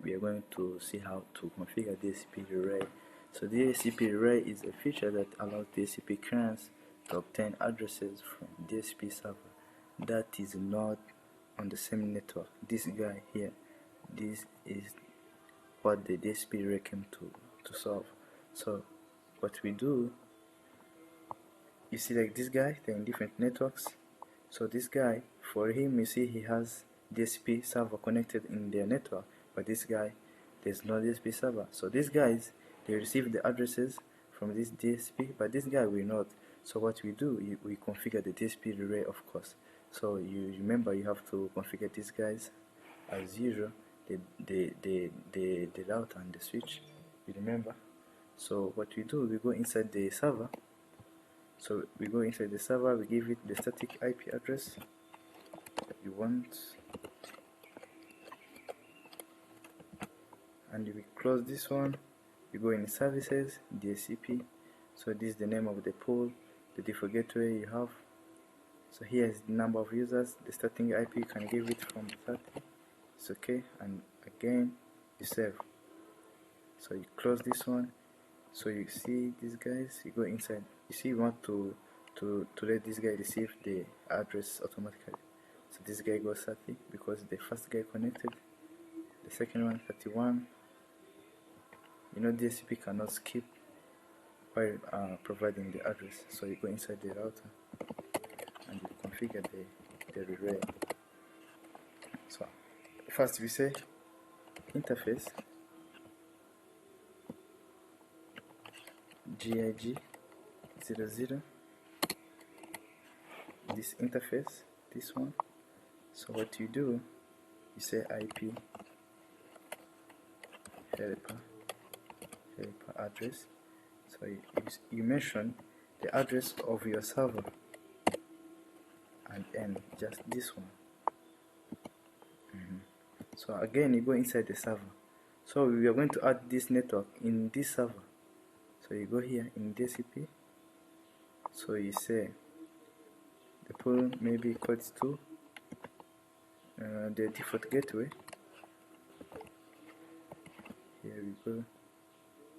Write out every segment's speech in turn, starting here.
we are going to see how to configure dhcp-relay. So dhcp-relay is a feature that allows DHCP clients to obtain addresses from DHCP server that is not on the same network. This guy here, this is what the dhcp-relay came to solve. So what we do, you see, like this guy, they're in different networks. So this guy, for him, you see he has DHCP server connected in their network, but this guy, there's no DHCP server. So these guys, they receive the addresses from this DHCP, but this guy will not. So what we do, we configure the dhcp-relay, of course. So you remember, you have to configure these guys as usual, the router and the switch, you remember. So what we do, we go inside the server. So we go inside the server, we give it the static IP address that we want, and we close this one. We go in services, DHCP. So this is the name of the pool, the default gateway you have. So here is the number of users, the starting IP, you can give it from 30, it's okay, and again you save. So you close this one. So you see these guys, you go inside, you see you want to let this guy receive the address automatically. So this guy goes 30 because the first guy connected, the second one 31. You know, DHCP cannot skip while providing the address. So you go inside the router and you configure the relay. So first we say interface GIG 00, this interface, this one. So what you do, you say IP helper address. So you mention the address of your server and end just this one. So again you go inside the server. So we are going to add this network in this server. So you go here in DHCP. So you say the pool maybe codes to the default gateway. Here we go.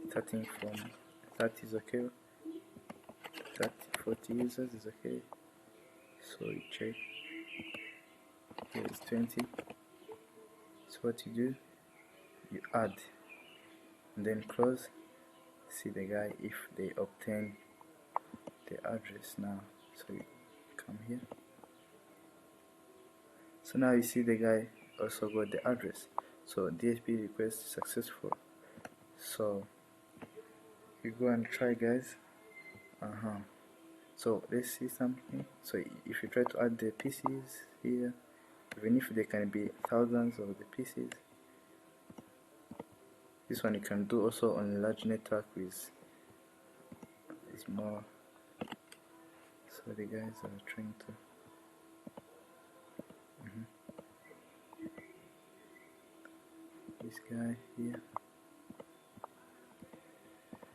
Starting from 30 is okay. 30, 40 users is okay. So you check. Here is 20. So what you do, you add and then close. See the guy if they obtain the address now. So you come here. So now you see the guy also got the address. So DHCP request successful. So you go and try, guys. So let's see something. So if you try to add the PCs here, even if there can be thousands of the PCs, this one you can do also on a large network with more. So the guys are trying to this guy here.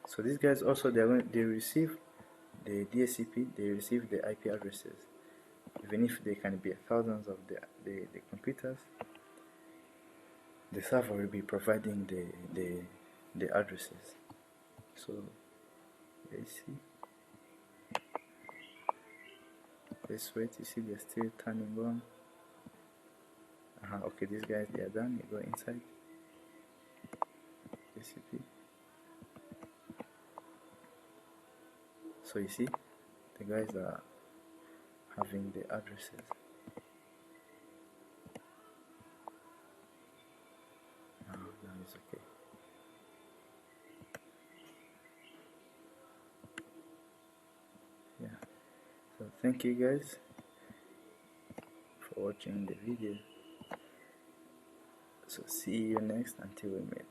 So these guys also, they receive the DHCP, they receive the IP addresses, even if there can be thousands of the computers. The server will be providing the addresses. So let's see. Let's wait. You see they're still turning on. Okay, these guys, they are done. You go inside DHCP. So you see the guys are having the addresses. Now it's okay. Yeah. So thank you guys for watching the video. So see you next until we meet.